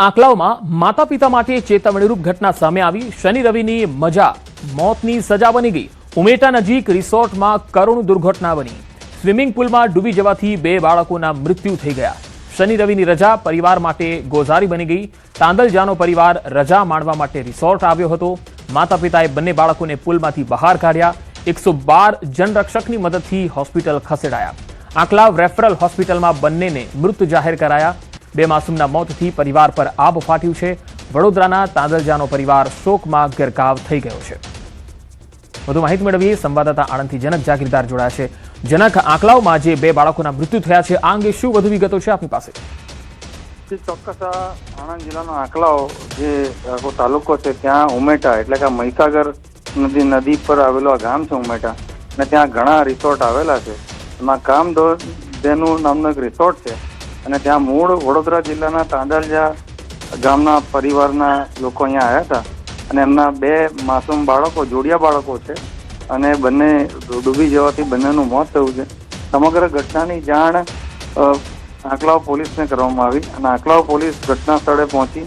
આંકલાવમાં માતા પિતા માટે ચેતવણીરૂપ ઘટના સામે આવી। શનિ રવિની મજા મોતની સજા બની ગઈ। ઉમેટા નજીક રિસોર્ટમાં કરુણ દુર્ઘટના બની। સ્વિમિંગ પુલમાં ડૂબી જવાથી બે બાળકોના મૃત્યુ થઈ ગયા। શનિ રવિની રજા પરિવાર માટે ગોઝારી બની ગઈ। તાંદલજાનો પરિવાર રજા માણવા માટે રિસોર્ટ આવ્યો હતો। માતા પિતાએ બંને બાળકોને પુલમાંથી બહાર કાઢ્યા। 112 જનરક્ષકની મદદથી હોસ્પિટલ ખસેડાયા। આંકલાવ રેફરલ હોસ્પિટલમાં બંનેને મૃત જાહેર કરાયા। બે માસૂમના મોતથી પરિવાર પર આબ ફાટ્યું છે। વડોદરાના તાંદલજાનો પરિવાર શોકમાં ગરકાવ થઈ ગયો છે। વધુ માહિતી મેળવીએ સંવાદદાતા આણંદથી જનક જાગીરદાર જોડાયા છે। જનક, આંકલાવમાં જે બે બાળકોના મૃત્યુ થયા છે આ અંગે શું વધુ વિગતો છે આપની પાસે? ચોક્કસ આણંદ જિલ્લાનો આંકલાવ જે તાલુકો છે ત્યાં ઉમેટા એટલે કે મહીસાગર નદી પર આવેલો આ ગામ છે ઉમેટા, અને ત્યાં ઘણા રિસોર્ટ આવેલા છે। એમાં કામધેનુ નામનો એક રિસોર્ટ છે અને ત્યાં મૂળ વડોદરા જિલ્લાના તાંદલજા ગામના પરિવારના લોકો અહીંયા આવ્યા હતા અને એમના બે માસૂમ બાળકો, જોડિયા બાળકો છે અને બંને ડૂબી જવાથી બંનેનું મોત થયું છે। સમગ્ર ઘટનાની જાણ આંકલાવ પોલીસને કરવામાં આવી અને આંકલાવ પોલીસ ઘટના સ્થળે પહોંચી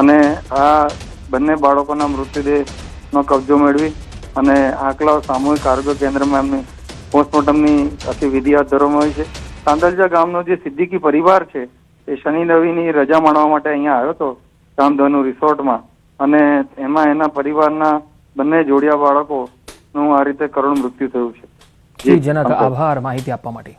અને આ બંને બાળકોના મૃતદેહનો કબજો મેળવી અને આંકલાવ સામૂહિક આરોગ્ય કેન્દ્રમાં એમની પોસ્ટમોર્ટમની આખી વિધિ હાથ ધરવામાં આવી છે। તાંદલજા ગામનો જે સિદ્દીકી પરિવાર છે એ શનિ રવિની રજા માણવા માટે અહીંયા આવ્યો હતો કામધેનુ રિસોર્ટમાં, અને એમાં એના પરિવારના બંને જોડિયા બાળકોનું આ રીતે કરુણ મૃત્યુ થયું છે। જી જનક, આભાર માહિતી આપવા માટે।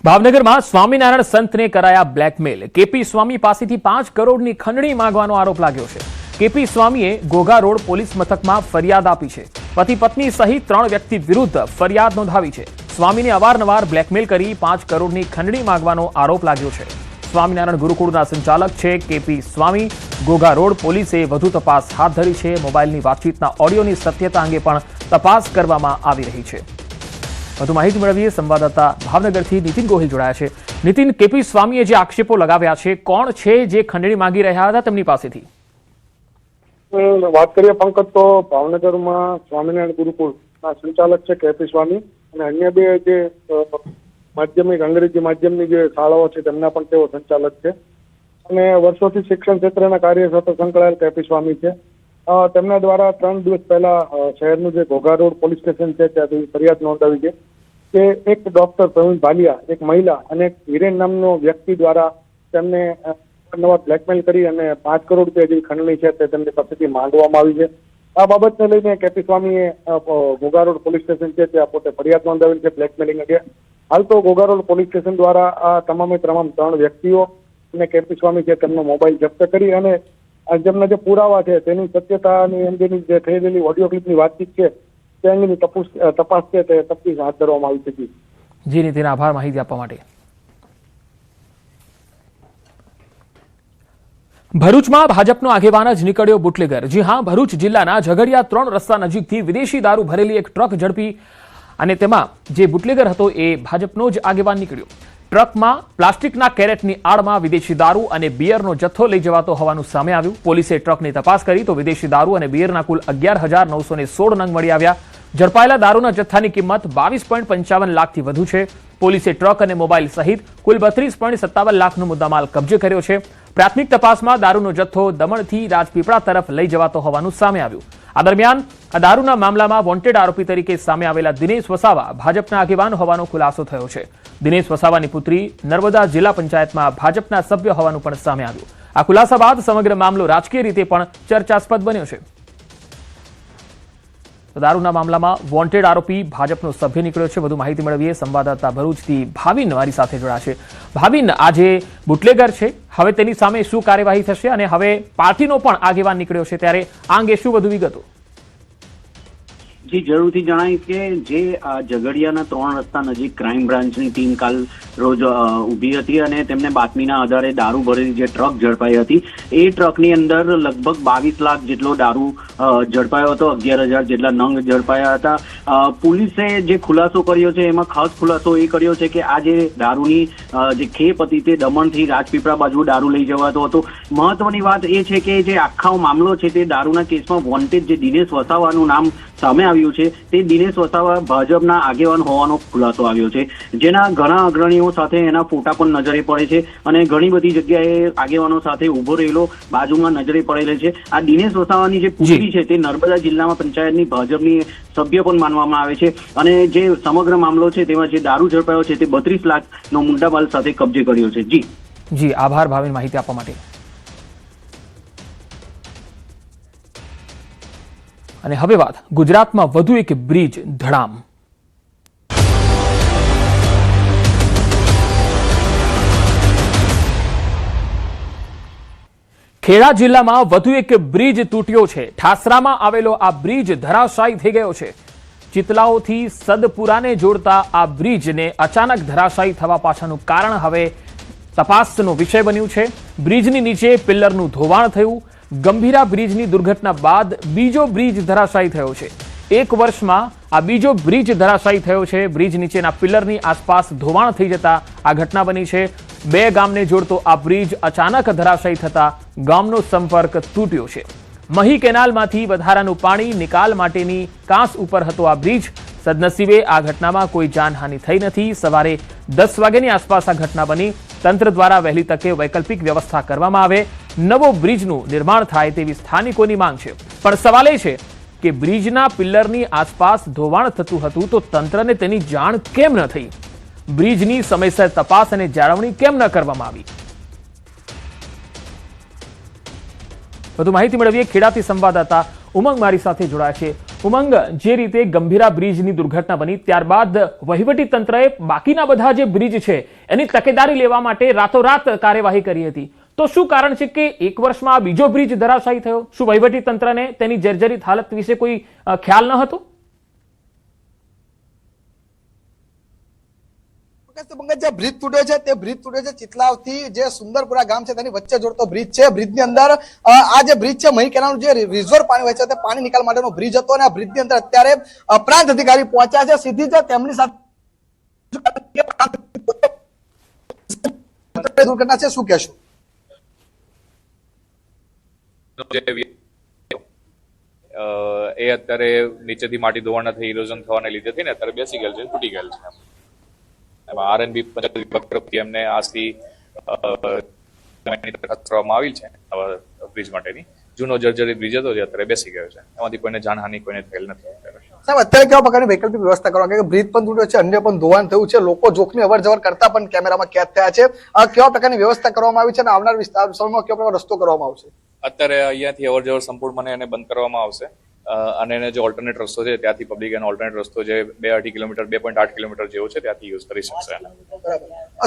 ભાવનગરમાં સ્વામિનારાયણ સંતને કરાયા બ્લેકમેલ। કેપી સ્વામી પાસેથી 5 કરોડની ખંડણી માંગવાનો આરોપ લાગ્યો છે। કેપી સ્વામીએ ઘોઘા રોડ પોલીસ મથકમાં ફરિયાદ આપી છે। પતિ પત્ની સહિત 3 વ્યક્તિ વિરુદ્ધ ફરિયાદ નોંધાવી છે। સ્વામીને અવારનવાર બ્લેકમેલ કરી 5 કરોડની ખંડણી માંગવાનો આરોપ લાગ્યો છે। સ્વામિનારાયણ ગુરુકુળના સંચાલક છે કેપી સ્વામી। ઘોઘા રોડ પોલીસે વધુ તપાસ હાથ ધરી છે। મોબાઈલની વાતચીતના ઓડિયોની સત્યતા અંગે પણ તપાસ કરવામાં આવી રહી છે। વધુ માહિતી મેળવીએ સંવાદદાતા ભાવનગરથી નીતિન ગોહિલ જોડાયા છે। નીતિન, કેપી સ્વામીએ જે આક્ષેપો લગાવ્યા છે, કોણ છે જે ખંડણી માંગી રહ્યા હતા તેમની પાસેથી? વાત કરીએ પંકજ, તો ભાવનગરમાં સ્વામિનારાયણ ગુરુકુળના સંચાલક છે કેપી સ્વામી અને અન્ય બે જે માધ્યમિક અંગ્રેજી માધ્યમની જે શાળાઓ છે તેમના પણ તેઓ સંચાલક છે અને વર્ષોથી શિક્ષણ ક્ષેત્રના કાર્ય સાથે સંકળાયેલ કેપી સ્વામી છે। તેમના દ્વારા 3 દિવસ પહેલા શહેરનું જે ઘોઘા રોડ પોલીસ સ્ટેશન છે ત્યાંથી ફરિયાદ નોંધાવી છે કે એક ડોક્ટર પ્રવીણ ભાલિયા, એક મહિલા અને એક હિરેન નામનો વ્યક્તિ દ્વારા તેમને નવા બ્લેકમેલ કરી અને 5 કરોડ રૂપિયા જેવી ખંડણી છે તે તેમની પાસેથી માંગવામાં આવી છે। આ બાબતને લઈને કેપી સ્વામીએ ઘોઘા રોડ પોલીસ સ્ટેશન છે ત્યાં પોતે ફરિયાદ નોંધાવી છે બ્લેકમેલિંગ અંગે। હાલ તો ઘોઘા રોડ પોલીસ સ્ટેશન દ્વારા આ તમામ 3 વ્યક્તિઓ અને કેપી સ્વામી છે તેમનો મોબાઈલ જપ્ત કરી અને જેમના જે પુરાવા છે તેની સત્યતાની અંગેની જે થયેલી ઓડિયો ક્લિપની વાતચીત છે તે અંગેની તપાસ છે તે તપાસ હાથ ધરવામાં આવી છે। જી નીતિન, આભાર માહિતી આપવા માટે। ભરૂચમાં ભાજપનો આગેવાન જ નીકળ્યો બુટલેગર। જી હા, ભરૂચ જિલ્લાના ઝઘડિયા 3 રસ્તા નજીકથી વિદેશી દારૂ ભરેલી એક ટ્રક ઝડપી અને તેમાં જે બુટલેગર હતો એ ભાજપનો જ આગેવાન નીકળ્યો। ટ્રકમાં પ્લાસ્ટિકના કેરેટની આડમાં વિદેશી દારૂ અને બિયરનો જથ્થો લઈ જવાતો હોવાનું સામે આવ્યું। પોલીસે ટ્રકની તપાસ કરી તો વિદેશી દારૂ અને બિયરના કુલ 11,916 નંગ મળી આવ્યા। ઝડપાયેલા દારૂના જથ્થાની કિંમત 22.55 લાખથી વધુ છે। પોલીસે ટ્રક અને મોબાઈલ સહિત કુલ 32.57 લાખનો મુદ્દામાલ કબજે કર્યો છે। પ્રાથમિક તપાસમાં દારૂનો જથ્થો દમણથી રાજપીપળા તરફ લઈ જવાતો હોવાનું સામે આવ્યું। આ દરમિયાન આ દારૂના મામલામાં વોન્ટેડ આરોપી તરીકે સામે આવેલા દિનેશ વસાવા ભાજપના આગેવાન હોવાનો ખુલાસો થયો છે। દિનેશ વસાવાની પુત્રી નર્મદા જિલ્લા પંચાયતમાં ભાજપના સભ્ય હોવાનું પણ સામે આવ્યું। આ ખુલાસા બાદ સમગ્ર મામલો રાજકીય રીતે પણ ચર્ચાસ્પદ બન્યો છે। દારૂના મામલામાં વોન્ટેડ આરોપી ભાજપનો સભ્ય નીકળ્યો છે। વધુ માહિતી મેળવીએ સંવાદદાતા ભરૂચથી ભાવિન મારી સાથે જોડાશે। ભાવિન, આ જે બુટલેગર છે હવે તેની સામે શું કાર્યવાહી થશે અને હવે પાર્ટીનો પણ આગેવાન નીકળ્યો છે ત્યારે આ અંગે શું વધુ વિગતો? જી જરૂરથી જણાવીશ કે જે આ ઝઘડિયાના 3 રસ્તા નજીક ક્રાઇમ બ્રાન્ચની ટીમ કાલ રોજ ઊભી હતી અને તેમને બાતમીના આધારે દારૂ ભરેલી જે ટ્રક ઝડપાઈ હતી એ ટ્રકની અંદર લગભગ 22 લાખ જેટલો દારૂ ઝડપાયો હતો। 11,000 જેટલા નંગ ઝડપાયા હતા। પોલીસે જે ખુલાસો કર્યો છે એમાં ખાસ ખુલાસો એ કર્યો છે કે આ જે દારૂની જે ખેપ હતી તે દમણથી રાજપીપળા બાજુ દારૂ લઈ જવાતો હતો। મહત્વની વાત એ છે કે જે આખો મામલો છે તે દારૂના કેસમાં વોન્ટેડ જે દિનેશ વસાવાનું નામ સામે આવ્યું આવ્યું છે તે દિનેશ વસાવા ભાજપના આગેવાન હોવાનો ખુલાસો આવ્યો છે, જેના ઘણા અગ્રણીઓ સાથે એના ફોટા પણ નજરે પડે છે અને ઘણી બધી જગ્યાએ આગેવાનો સાથે ઉભો રહેલો બાજુમાં નજરે પડેલો છે. આ દિનેશ વસાવાની જે પુત્રી છે તે નર્મદા જિલ્લામાં પંચાયતની ભાજપની સભ્ય પણ માનવામાં આવે છે અને જે સમગ્ર મામલો છે તેમાં જે દારૂ ઝડપાયો છે તે 32 લાખનો મુદ્દામાલ સાથે કબજે કર્યો છે. જી આભાર ભાવિન માહિતી આપવા માટે. અને હવે વાત ગુજરાતમાં વધુ એક બ્રિજ ધડામ. ખેડા જિલ્લામાં વધુ એક બ્રિજ તૂટ્યો છે. ઠાસરામાં આવેલો આ બ્રિજ ધરાશાયી થઈ ગયો છે. ચિતલાઓથી સદપુરાને જોડતા આ બ્રિજને અચાનક ધરાશાયી થવા પાછળનું કારણ હવે તપાસનો વિષય બન્યું છે. બ્રિજની નીચે પિલ્લરનું ધોવાણ થયું. ગંભીરા બ્રિજની દુર્ઘટના બાદ બીજો બ્રિજ ધરાશાયી થયો છે. એક વર્ષમાં આ બીજો બ્રિજ ધરાશાયી થયો છે. બ્રિજ નીચેના પિલ્લરની આસપાસ ધોવાણ થઈ જતા આ ઘટના બની છે. બે ગામને જોડતો આ બ્રિજ અચાનક ધરાશાયી થતા ગામનો સંપર્ક તૂટ્યો છે. મહી કેનાલમાંથી વધારાનું પાણી નિકાલ માટેની કાંસ ઉપર હતો આ બ્રિજ. સદનસીબે આ ઘટનામાં કોઈ જાનહાનિ થઈ નથી. સવારે 10 વાગ્યાની આસપાસ આ ઘટના બની. તંત્ર દ્વારા વહેલી તકે વૈકલ્પિક વ્યવસ્થા કરવામાં આવે, નવો બ્રિજનું નિર્માણ થાય તેવી સ્થાનિકોની માંગ છે. પણ સવાલ એ છે કે બ્રિજના પિલ્લરની આસપાસ ધોવાણ થતું હતું તો તંત્રને તેની જાણ કેમ ન થઈ? બ્રિજની સમયસર તપાસ અને જાળવણી કેમ ન કરવામાં આવી? વધુ માહિતી મેળવીએ. ખેડાથી સંવાદદાતા ઉમંગ મારી સાથે જોડાયા છે. ઉમંગ, જે રીતે ગંભીરા બ્રિજની દુર્ઘટના બની ત્યારબાદ વહીવટી તંત્રએ બાકીના બધા જે બ્રિજ છે એની તકેદારી લેવા માટે રાતોરાત કાર્યવાહી કરી હતી. તો શું કારણ છે કે એક વર્ષમાં આ બીજો બ્રિજ ધરાશાયી થયો? શું વહીવટી તંત્રને તેની જર્જરિત હાલત વિશે કોઈ ખ્યાલ ન હતો? જે બ્રિજ તૂટ્યો છે તે બ્રિજ તૂટ્યો છે ચિતલાવથી જે સુંદરપુરા ગામ છે તેની વચ્ચે જોડતો બ્રિજ છે. બ્રિજની અંદર આ જે બ્રિજ છે મહી કેનાલનું જે રિઝર્વ પાણી હોય છે તે પાણી નિકાલ માટેનો બ્રિજ હતો અને આ બ્રિજની અંદર અત્યારે પ્રાંત અધિકારી પહોંચ્યા છે. સીધી જ તેમની સાથે દુર્ઘટના છે, શું કહેશો? એ અત્યારે નીચેથી માટી ધોવાણ થઈ ઇરોઝન થવાને લીધે થઈને અત્યારે બેસી ગયેલ છે, તૂટી ગયેલ છે. એમાં આરએનબી પંચાયત વિભાગ તરફથી એમને આજથી કરવામાં આવી છે બ્રિજ માટેની. જૂનો જર્જરિત બ્રિજ હતો જે અત્યારે બેસી ગયો છે. એમાંથી કોઈને જાનહાનિ કોઈને થયેલ નથી. સાહેબ, અત્યારે કેવા પ્રકારની વૈકલ્પિક વ્યવસ્થા કરવા કે બ્રિજ પણ તૂટ્યો છે, અન્ય પણ ધોવાણ થયું છે, લોકો જોખમી અવર જવર કરતા પણ કેમેરામાં કેદ થયા છે. કેવા પ્રકારની વ્યવસ્થા કરવામાં આવી છે અને આવનાર વિસ્તાર સમયમાં કેવા પ્રકારનો રસ્તો કરવામાં આવશે? અત્યારે અહીંયાથી અવર જવર સંપૂર્ણપણે એને બંધ કરવામાં આવશે અને એને જે ઓલ્ટરનેટ રસ્તો છે ત્યાંથી પબ્લિક એનો ઓલ્ટરનેટ રસ્તો જે 2.5 કિલોમીટર 2.8 કિલોમીટર જેવો છે ત્યાંથી યુઝ કરી શકશે.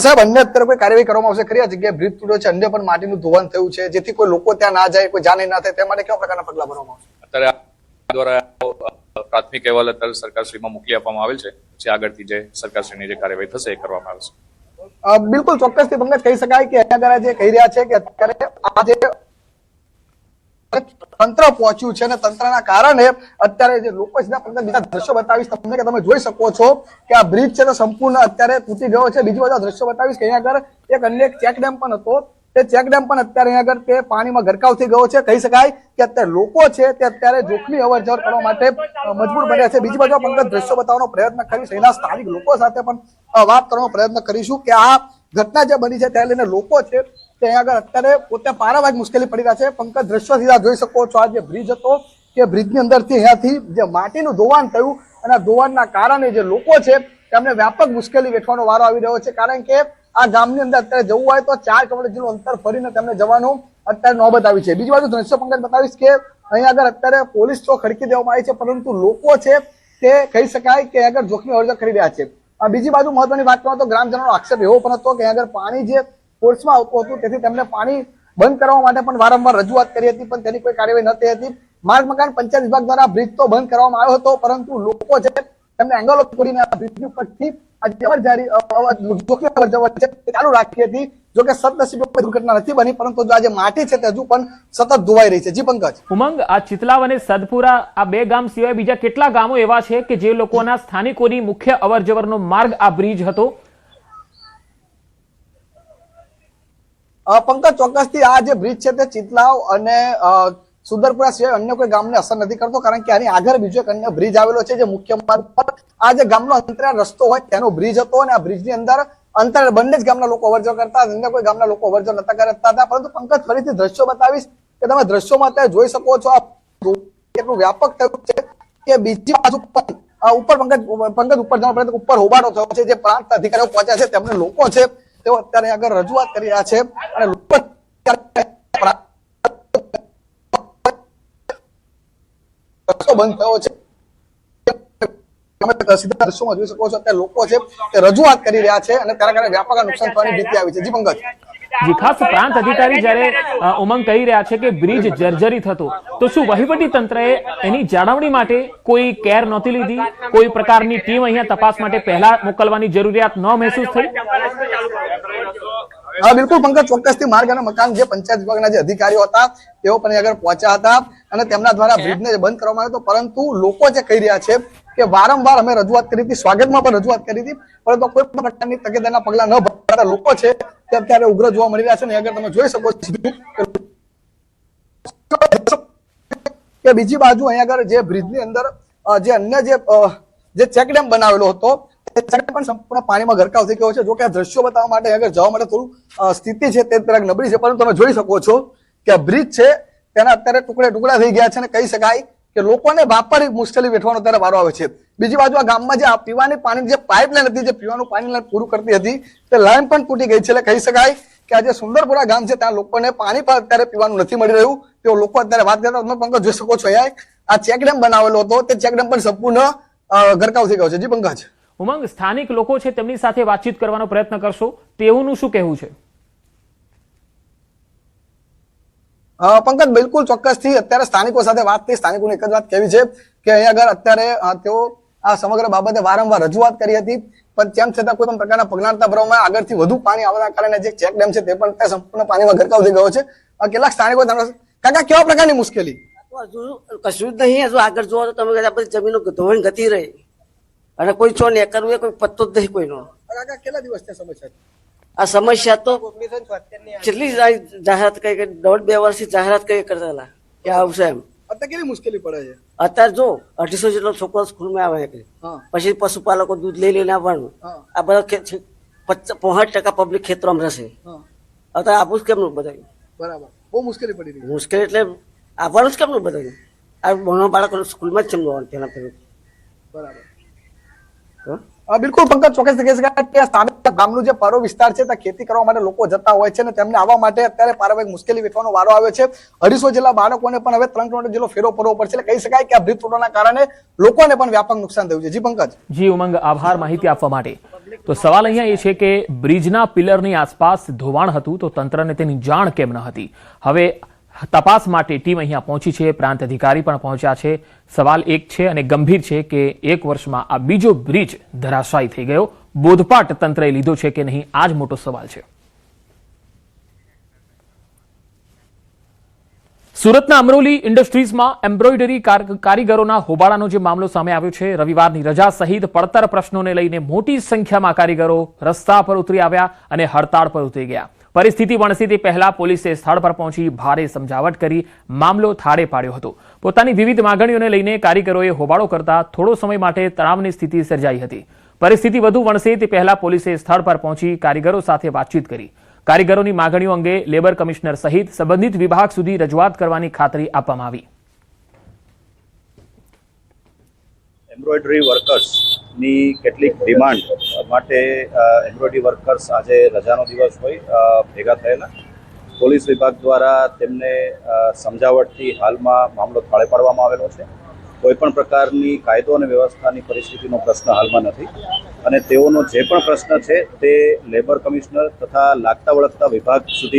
સાહેબ, અન્ય અત્યારે કોઈ કાર્યવાહી કરવામાં આવશે ખરી? આ જગ્યાએ બ્રિજ તૂટ્યો છે, અન્ય પણ માટીનું ધોવાણ થયું છે, જેથી કોઈ લોકો ત્યાં ના જાય, કોઈ જાનહાનિ ના થાય તે માટે કેવા પ્રકારના પગલા ભરવામાં આવશે? અત્યારે દ્વારા પ્રાથમિક અહેવાલ અત્યારે સરકારશ્રીમાં મોકલી આપવામાં આવેલ છે. જે આગળથી જે સરકારશ્રીની જે કાર્યવાહી થશે એ કરવામાં આવશે. બિલકુલ ચોક્કસથી પંકજ કહી શકાય કે અહીંયા જે કહી રહ્યા છે કે અત્યારે આ જે તંત્ર પહોંચ્યું છે અને તંત્રના કારણે અત્યારે જે લોકો છે પંકજ બીજા દ્રશ્યો બતાવીશ તમને કે તમે જોઈ શકો છો કે આ બ્રિજ છે તો સંપૂર્ણ અત્યારે તૂટી ગયો છે. બીજી બધા દ્રશ્યો બતાવીશ કે અહીંયા આગળ એક અન્ય ચેક ડેમ પણ હતો. તે ચેક ડેમ પણ અત્યારે અહીંયા આગળ તે પાણીમાં ગરકાવ થઈ ગયો છે. કહી શકાય કે અત્યારે લોકો છે તે અત્યારે જોખમી અવર જવર કરવા માટે મજબૂર બન્યા છે. બીજી બાજુ પંકજ દ્રશ્યો બતાવવાનો પ્રયત્ન કરીશ. અહીંના સ્થાનિક લોકો સાથે પણ વાત કરવાનો પ્રયત્ન કરીશું કે આ ઘટના જે બની છે તેને લઈને લોકો છે તે અહીંયા આગળ અત્યારે પોતે પારાવાર મુશ્કેલી પડી રહ્યા છે. પંકજ દ્રશ્યો સીધા જોઈ શકો છો. આ જે બ્રિજ હતો કે બ્રિજની અંદરથી અહીંયાથી જે માટીનું ધોવાણ થયું અને આ ધોવાણના કારણે જે લોકો છે તેમને વ્યાપક મુશ્કેલી વેઠવાનો વારો આવી રહ્યો છે. કારણ કે આ ગામની અંદર અત્યારે જવું હોય તો 4 કિલોમીટર જેટલું અંતર ફરીને તેમને જવાનું અત્યારે નોબત આવી છે. બીજી બાજુ દ્રશ્ય પંકજ બતાવીશ કે અહીંયા આગળ અત્યારે પોલીસ ચોક ખડકી દેવામાં આવી છે, પરંતુ લોકો છે તે કહી શકાય કે આગળ જોખમી અવર જવર કરી રહ્યા છે. બીજી બાજુ મહત્વની વાત કરો તો ગ્રામજનોનો આક્ષેપ એવો પણ હતો કે આગળ પાણી જે ફોર્સમાં આવતું હતું તેથી તેમને પાણી બંધ કરવા માટે પણ વારંવાર રજૂઆત કરી હતી, પણ તેની કોઈ કાર્યવાહી ન થઈ હતી. માર્ગ મકાન પંચાયત વિભાગ દ્વારા બ્રિજ તો બંધ કરવામાં આવ્યો હતો, પરંતુ લોકો છે તેમને એંગલો તોડીને આ બ્રિજની ઉપરથી ચાલુ રાખી હતી. જો કે સદનસીબે કોઈ દુર્ઘટના નથી બની, પરંતુ જો આજે માટી છે તે હજુ પણ સતત ધોવાઈ રહી છે. જી પંકજ. ઉમંગ, આ ચિતલાવ અને સદપુરા આ બે ગામ સિવાય બીજા કેટલા ગામો એવા છે કે જે લોકોના સ્થાનિકોની મુખ્ય અવર જવરનો માર્ગ આ બ્રિજ હતો? પંકજ ચોક્કસથી આ જે બ્રિજ છે તે ચિતલાવ અને સુંદરપુરા સિવાય અન્ય કોઈ ગામને અસર નથી કરતો, કારણ કે આની આગળ બીજો એક અન્ય બ્રિજ આવેલો છે જે મુખ્ય માર્ગ પર આ જે ગામનો અંતરિયાળ રસ્તો હોય તેનો બ્રિજ હતો, અને આ બ્રિજની અંદર અંતર બંને જ ગામના લોકો અવરજવર કરતા, અન્ય કોઈ ગામના લોકો અવરજવર નતા કરતા હતા. પરંતુ પંકજ, ફરીથી દ્રશ્યો બતાવીશ કે તમે દ્રશ્યોમાં અત્યારે જોઈ શકો છો આ કેટલું વ્યાપક થયું છે કે બીજી બાજુ ઉપર પંકજ ઉપર જવા પડે ઉપર હોબાળો થયો છે. જે પ્રાંત અધિકારીઓ પહોંચ્યા છે તેમને લોકો છે તેઓ અત્યારે આગળ રજૂઆત કરી રહ્યા છે, અને લોકો બંધ થયો છે. સીધા દ્રશ્યોમાં જોઈ શકો છો અત્યારે લોકો છે તે રજૂઆત કરી રહ્યા છે, અને તેના કારણે વ્યાપક નુકસાન થવાની ભીતિ આવી છે. જી પંકજ. જી, ખાસ પ્રાંત અધિકારી જ્યારે ઉમંગ કહી રહ્યા છે કે બ્રિજ જર્જરિત હતો, તો શું વહીવટી તંત્રએ એની જાળવણી માટે કોઈ કેર નહોતી લીધી? કોઈ પ્રકારની ટીમ અહીંયા તપાસ માટે પહેલા મોકલવાની જરૂરિયાત ન મહેસૂસ થઈ? બિલકુલ પંકજ, ચોક્કસથી માર્ગ અને મકાન જે પંચાયત વિભાગના જે અધિકારીઓ હતા તેઓ પણ આગળ પહોંચ્યા હતા, અને તેમના દ્વારા બ્રિજને બંધ કરવામાં આવ્યો હતો. પરંતુ લોકો જે કહી રહ્યા છે કે વારંવાર અમે રજૂઆત કરી હતી, સ્વાગતમાં પણ રજૂઆત કરી હતી, પરંતુ કોઈ પણ પ્રકારની તકેદારીના પગલા ન ભરતા લોકો છે તે અત્યારે ઉગ્ર જોવા મળી રહ્યા છે. અને આગળ તમે જોઈ શકો છો કે બીજી બાજુ અહીંયા આગળ જે બ્રિજની અંદર જે અન્ય જે ચેકડેમ બનાવેલો હતો પણ સંપૂર્ણ પાણીમાં ગરકાવ થઈ ગયો છે. જો કે આ દ્રશ્યો બતાવવા માટે આગળ જવા માટે થોડું સ્થિતિ છે તે જરાક નબળી છે, પરંતુ તમે જોઈ શકો છો કે આ બ્રિજ છે તેના અત્યારે ટુકડા થઈ ગયા છે, અને કહી શકાય કે લોકોને વાપરી મુશ્કેલી વેઠવાનો અત્યારે વારો આવે છે. બીજી બાજુ આ ગામમાં જે પીવાની પાણીની જે પાઇપલાઇન હતી, જે પીવાનું પાણી પૂરું કરતી હતી, તે લાઈન પણ તૂટી ગઈ છે. એટલે કહી શકાય કે આ જે સુંદરપુરા ગામ છે ત્યાં લોકોને પાણી પણ અત્યારે પીવાનું નથી મળી રહ્યું. તેઓ લોકો અત્યારે વાત કરતા તમે પંકજ જોઈ શકો છો અહીંયા આ ચેકડેમ બનાવેલો હતો, તે ચેકડેમ પણ સંપૂર્ણ ગરકાવ થઈ ગયો છે. જી પંકજ. ઉમંગ, સ્થાનિક લોકો છે તેમની સાથે વાતચીત કરવાનો પ્રયત્ન કરશો, તેઓનું શું કહેવું છે? પંકજ, બિલકુલ ચોક્કસથી અત્યારે સ્થાનિકો સાથે વાત થઈ. સ્થાનિકોને એક જ વાત કહેવી છે કે અહીંયા આગળ અત્યારે તેઓ આ સમગ્ર બાબતે વારંવાર રજૂઆત કરી હતી, પણ તેમ છતાં કોઈ પણ પ્રકારના પગલાં નતા ભરવામાં. આગળથી વધુ પાણી આવવાના કારણે જે ચેક ડેમ છે તે પણ સંપૂર્ણ પાણીમાં ગરકાવ થઈ ગયો છે. કેટલાક સ્થાનિકો કાકા કેવા પ્રકારની મુશ્કેલી? હજુ કશું જ નહીં. હજુ આગળ જોવો તો તમે બધી જમીનો ધોવાણ ગતી રહી, અને કોઈ ચો ને કરવું એ કોઈ પત્તો જ નહીં કોઈનો. કાકા કેટલા દિવસથી સમસ્યા છે આ સમસ્યા તો કેટલી જાહેરાત કરી કે 1.5-2 વર્ષથી જાહેરાત કરી કરતા હતા કે આવશે એમ. અત્યારે કેવી મુશ્કેલી પડે છે? અત્યારે જો 250 જેટલો છોકરો સ્કૂલમાં આવે છે, પછી પશુપાલકો દૂધ લઈને આવવાનું. આ બધા 65% પબ્લિક ખેતરોમાં રહેશે. અત્યારે આપું કેમનું બધાયું? બરાબર, બહુ મુશ્કેલી પડી રહી. મુશ્કેલી એટલે આવવાનું જ કેમનું બધાયું? આ ભણવા બાળકો સ્કૂલમાં જ કેમ જવાનું તેના પર? બરાબર. બિલકુલ પંકજ, ચોક્કસ કહી શકાય કે સ્થાનિક ગામનું જે પારો વિસ્તાર છે ત્યાં ખેતી કરવા માટે લોકો જતા હોય છે, અને તેમને આવવા માટે અત્યારે પારિવારિક મુશ્કેલી વેઠવાનો વારો આવ્યો છે. 250 જેટલા બાળકોને પણ હવે 3 કિલોમીટર જેટલો ફેરો પડવો પડશે. એટલે કહી શકાય કે આ બ્રિજ તોડવાના કારણે લોકોને પણ વ્યાપક નુકસાન થયું છે. જી પંકજ. જી ઉમંગ, આભાર માહિતી આપવા માટે. તો સવાલ અહીંયા એ છે કે બ્રિજના પિલરની આસપાસ ધોવાણ હતું તો તંત્રને તેની જાણ કેમ ન હતી? હવે તપાસ માટે ટીમ અહીંયા પહોંચી છે, પ્રાંત અધિકારી પણ પહોંચ્યા છે. સવાલ એક છે અને ગંભીર છે કે 1 વર્ષમાં આ બીજો બ્રિજ ધરાશાયી થઈ ગયો, બોધપાઠ તંત્રએ લીધો છે કે નહીં, આ જ મોટો સવાલ છે. સુરતના અમરોલી ઇન્ડસ્ટ્રીઝમાં એમ્બ્રોઇડરી કારીગરોના હોબાળાનો જે મામલો સામે આવ્યો છે, રવિવારની રજા સહિત પડતર પ્રશ્નોને લઈને મોટી સંખ્યામાં કારીગરો રસ્તા પર ઉતરી આવ્યા અને હડતાળ પર ઉતરી ગયા. પરિસ્થિતિ વણસી તે પહેલા પોલીસે સ્થળ પર પહોંચી ભારે સમજાવટ કરી મામલો થાળે પાડ્યો હતો. પોતાની વિવિધ માંગણીઓને લઈને કારીગરોએ હોબાળો કરતા થોડો સમય માટે તણાવની સ્થિતિ સર્જાઈ હતી. પરિસ્થિતિ વધુ વણસે તે પહેલા પોલીસે સ્થળ પર પહોંચી કારીગરો સાથે વાતચીત કરી. કારીગરોની માંગણીઓ અંગે લેબર કમિશનર સહિત સંબંધિત વિભાગ સુધી રજૂઆત કરવાની ખાતરી આપવામાં આવી. એમ્બ્રોઇડરી વર્કર્સની કેટલીક ડિમાન્ડ માટે એમ્બ્રોઇડરી વર્કર્સ આજે રજાનો દિવસ હોય ભેગા થયેલા. પોલીસ વિભાગ દ્વારા તેમને સમજાવટથી હાલમાં મામલો થાળે પાડવામાં આવેલો છે. કોઈપણ પ્રકારની કાયદો અને વ્યવસ્થાની પરિસ્થિતિનો પ્રશ્ન હાલમાં નથી, અને તેઓનો જે પણ પ્રશ્ન છે તે લેબર કમિશનર તથા લાગતા વળગતા વિભાગ સુધી